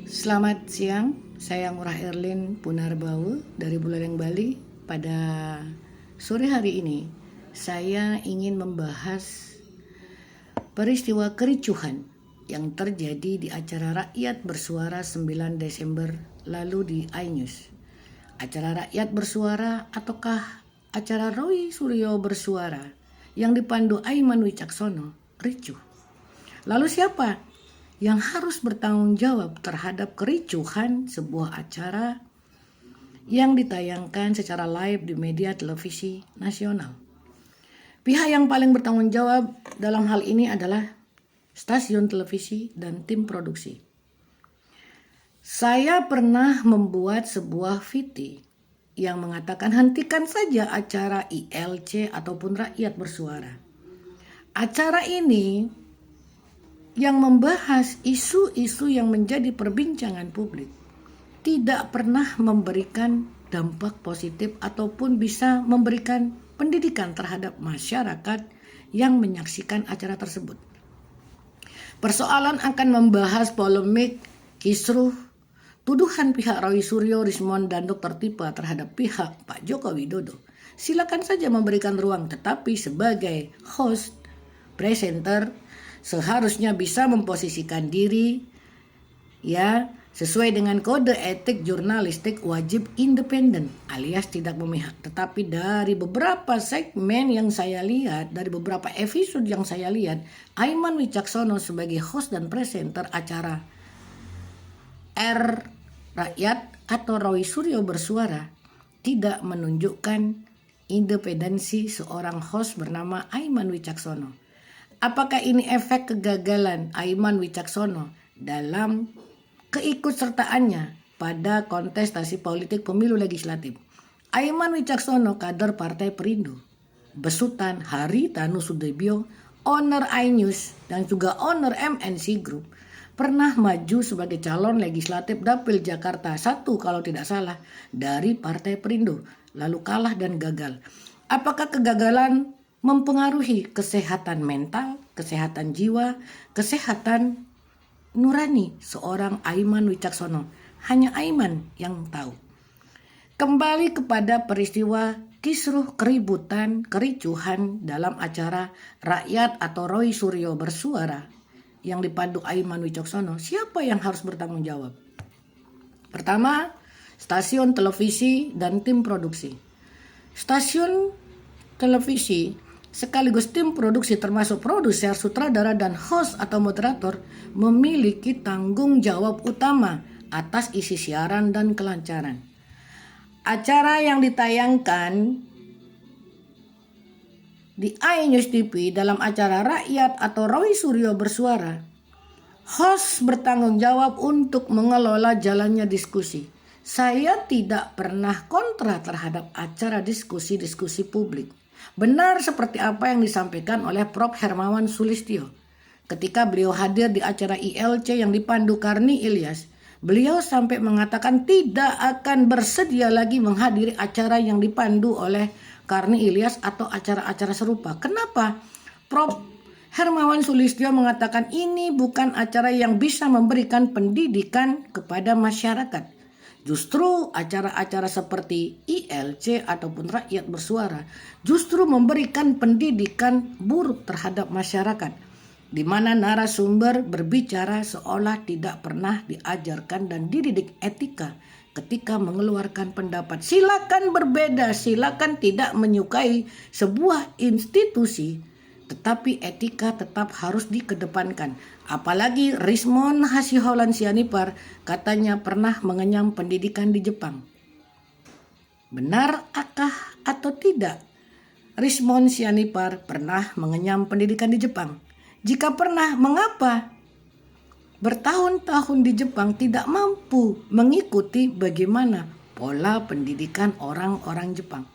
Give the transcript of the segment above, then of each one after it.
Selamat siang, saya Ngurah Erlin Punarbawu dari Buleleng, Bali. Pada sore hari ini, saya ingin membahas peristiwa kericuhan yang terjadi di acara Rakyat Bersuara 9 Desember lalu di iNews. Acara Rakyat Bersuara ataukah acara Roy Suryo Bersuara yang dipandu Aiman Wicaksono ricuh? Lalu siapa yang harus bertanggung jawab terhadap kericuhan sebuah acara yang ditayangkan secara live di media televisi nasional? Pihak yang paling bertanggung jawab dalam hal ini adalah stasiun televisi dan tim produksi. Saya pernah membuat sebuah VT yang mengatakan hentikan saja acara ILC ataupun Rakyat Bersuara. Acara ini yang membahas isu-isu yang menjadi perbincangan publik tidak pernah memberikan dampak positif ataupun bisa memberikan pendidikan terhadap masyarakat yang menyaksikan acara tersebut. Persoalan akan membahas polemik, kisruh, tuduhan pihak Roy Suryo, Rismond, dan Dr. Tipa terhadap pihak Pak Joko Widodo. Silakan saja memberikan ruang, tetapi sebagai host, presenter, seharusnya bisa memposisikan diri sesuai dengan kode etik jurnalistik wajib independen alias tidak memihak. Tetapi dari beberapa segmen yang saya lihat, dari beberapa episode yang saya lihat, Aiman Wicaksono sebagai host dan presenter acara Rakyat atau Roy Suryo Bersuara tidak menunjukkan independensi seorang host bernama Aiman Wicaksono. Apakah ini efek kegagalan Aiman Wicaksono dalam keikutsertaannya pada kontestasi politik pemilu legislatif? Aiman Wicaksono kader Partai Perindo, besutan Haritanu Sudibyo, owner iNews dan juga owner MNC Group, pernah maju sebagai calon legislatif Dapil Jakarta 1 kalau tidak salah dari Partai Perindo, lalu kalah dan gagal. Apakah kegagalan mempengaruhi kesehatan mental, kesehatan jiwa, kesehatan nurani seorang Aiman Wicaksono? Hanya Aiman yang tahu. Kembali kepada peristiwa kisruh, keributan, kericuhan dalam acara Rakyat atau Roy Suryo Bersuara yang dipandu Aiman Wicaksono. Siapa yang harus bertanggung jawab? Pertama, stasiun televisi dan tim produksi. Stasiun televisi sekaligus tim produksi termasuk produser, sutradara, dan host atau moderator memiliki tanggung jawab utama atas isi siaran dan kelancaran. Acara yang ditayangkan di iNews TV dalam acara Rakyat atau Roy Suryo Bersuara, host bertanggung jawab untuk mengelola jalannya diskusi. Saya tidak pernah kontra terhadap acara diskusi-diskusi publik. Benar seperti apa yang disampaikan oleh Prof. Hermawan Sulistyo. Ketika beliau hadir di acara ILC yang dipandu Karni Ilyas, beliau sampai mengatakan tidak akan bersedia lagi menghadiri acara yang dipandu oleh Karni Ilyas atau acara-acara serupa. Kenapa? Prof. Hermawan Sulistyo mengatakan ini bukan acara yang bisa memberikan pendidikan kepada masyarakat. Justru acara-acara seperti ILC ataupun Rakyat Bersuara justru memberikan pendidikan buruk terhadap masyarakat, di mana narasumber berbicara seolah tidak pernah diajarkan dan dididik etika ketika mengeluarkan pendapat. Silakan berbeda, silakan tidak menyukai sebuah institusi, tetapi etika tetap harus dikedepankan. Apalagi Rismond Hasiholan Sianipar katanya pernah mengenyam pendidikan di Jepang. Benarakah atau tidak Rismond Sianipar pernah mengenyam pendidikan di Jepang? Jika pernah, mengapa bertahun-tahun di Jepang tidak mampu mengikuti bagaimana pola pendidikan orang-orang Jepang?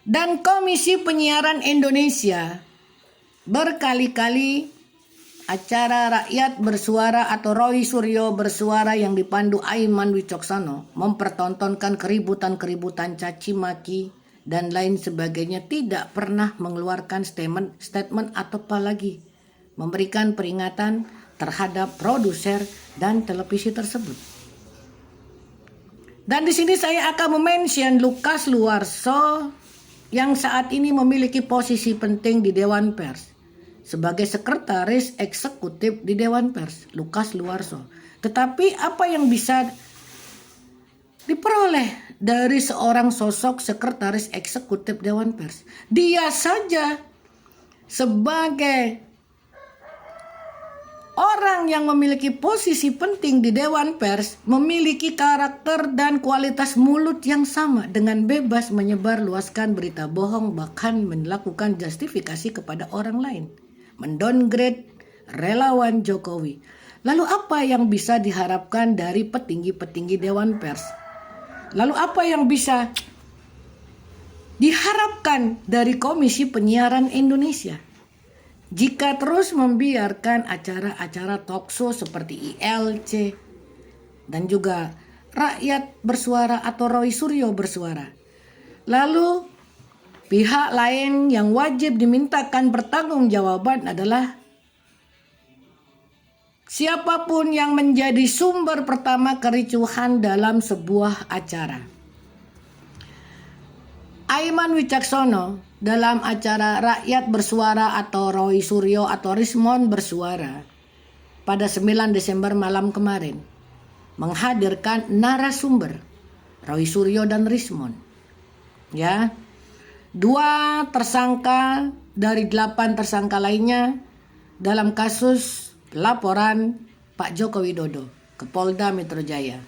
Dan Komisi Penyiaran Indonesia berkali-kali acara Rakyat Bersuara atau Roy Suryo Bersuara yang dipandu Aiman Wicaksono mempertontonkan keributan-keributan caci maki dan lain sebagainya, tidak pernah mengeluarkan statement atau apalagi memberikan peringatan terhadap produser dan televisi tersebut. Dan di sini saya akan mention Lukas Luarso yang saat ini memiliki posisi penting di Dewan Pers sebagai sekretaris eksekutif di Dewan Pers, Lukas Luarso. Tetapi apa yang bisa diperoleh dari seorang sosok sekretaris eksekutif Dewan Pers? Dia saja sebagai orang yang memiliki posisi penting di Dewan Pers memiliki karakter dan kualitas mulut yang sama dengan bebas menyebarluaskan berita bohong, bahkan melakukan justifikasi kepada orang lain, mendowngrade relawan Jokowi. Lalu apa yang bisa diharapkan dari petinggi-petinggi Dewan Pers? Lalu apa yang bisa diharapkan dari Komisi Penyiaran Indonesia jika terus membiarkan acara-acara talkshow seperti ILC dan juga Rakyat Bersuara atau Roy Suryo Bersuara? Lalu pihak lain yang wajib dimintakan pertanggungjawaban adalah siapapun yang menjadi sumber pertama kericuhan dalam sebuah acara. Aiman Wicaksono dalam acara Rakyat Bersuara atau Roy Suryo atau Rismon Bersuara pada 9 Desember malam kemarin menghadirkan narasumber Roy Suryo dan Rismon. Ya, 2 tersangka dari 8 tersangka lainnya dalam kasus laporan Pak Joko Widodo ke Polda Metro Jaya.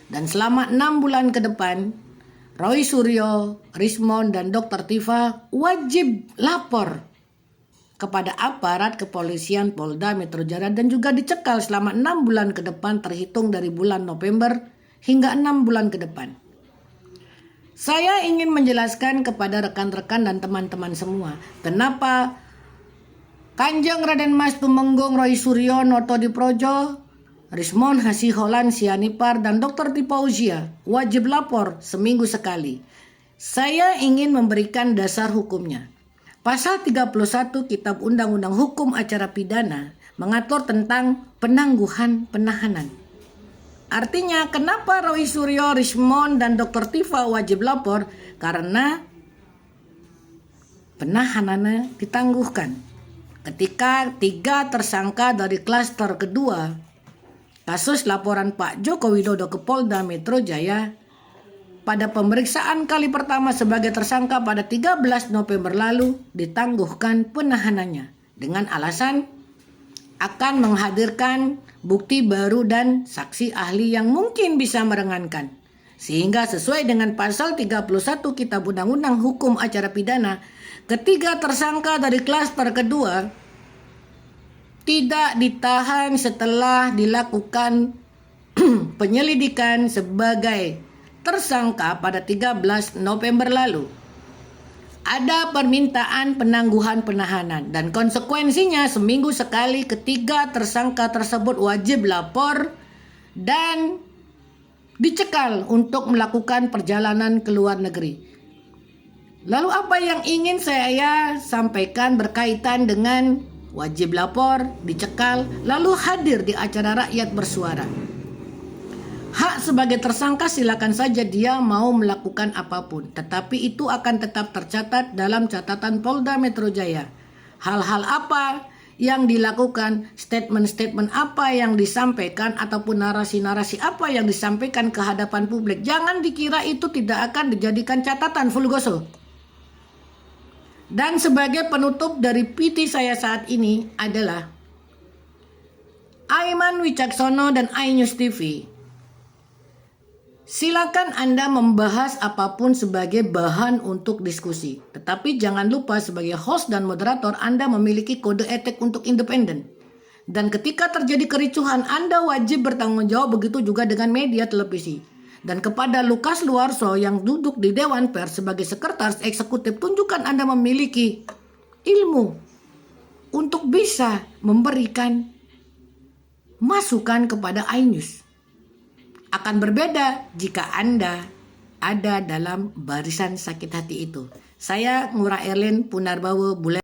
Dan selama 6 bulan ke depan Roy Suryo, Rismon, dan Dr. Tifa wajib lapor kepada aparat kepolisian Polda Metro Jaya dan juga dicekal selama 6 bulan ke depan terhitung dari bulan November hingga 6 bulan ke depan. Saya ingin menjelaskan kepada rekan-rekan dan teman-teman semua kenapa Kanjeng Raden Mas Tumenggung Roy Suryo Noto Diprojo, Rismon Hasiholan Sianipar, dan Dr. Tifa Uzia wajib lapor seminggu sekali. Saya ingin memberikan dasar hukumnya. Pasal 31 Kitab Undang-Undang Hukum Acara Pidana mengatur tentang penangguhan penahanan. Artinya kenapa Roy Suryo, Rismon, dan Dr. Tifa wajib lapor? Karena penahanannya ditangguhkan. Ketika 3 tersangka dari klaster kedua kasus laporan Pak Joko Widodo ke Polda Metro Jaya pada pemeriksaan kali pertama sebagai tersangka pada 13 November lalu ditangguhkan penahanannya dengan alasan akan menghadirkan bukti baru dan saksi ahli yang mungkin bisa merengankan. Sehingga sesuai dengan pasal 31 Kitab Undang-Undang Hukum Acara Pidana, ketiga tersangka dari klaster kedua tidak ditahan setelah dilakukan penyelidikan sebagai tersangka pada 13 November lalu. Ada permintaan penangguhan penahanan dan konsekuensinya seminggu sekali ketiga tersangka tersebut wajib lapor dan dicekal untuk melakukan perjalanan ke luar negeri. Lalu apa yang ingin saya sampaikan berkaitan dengan wajib lapor, dicekal, lalu hadir di acara Rakyat Bersuara? Hak sebagai tersangka silakan saja dia mau melakukan apapun, tetapi itu akan tetap tercatat dalam catatan Polda Metro Jaya. Hal-hal apa yang dilakukan, statement-statement apa yang disampaikan, ataupun narasi-narasi apa yang disampaikan ke hadapan publik, jangan dikira itu tidak akan dijadikan catatan Fulgoso. Dan sebagai penutup dari PT saya saat ini adalah Aiman Wicaksono dan iNews TV. Silakan Anda membahas apapun sebagai bahan untuk diskusi. Tetapi jangan lupa sebagai host dan moderator Anda memiliki kode etik untuk independen. Dan ketika terjadi kericuhan Anda wajib bertanggung jawab, begitu juga dengan media televisi. Dan kepada Lukas Luarso yang duduk di Dewan Pers sebagai sekretaris eksekutif, tunjukkan Anda memiliki ilmu untuk bisa memberikan masukan kepada iNews. Akan berbeda jika Anda ada dalam barisan sakit hati itu. Saya Ngurah Erlin Punarbawu Bule.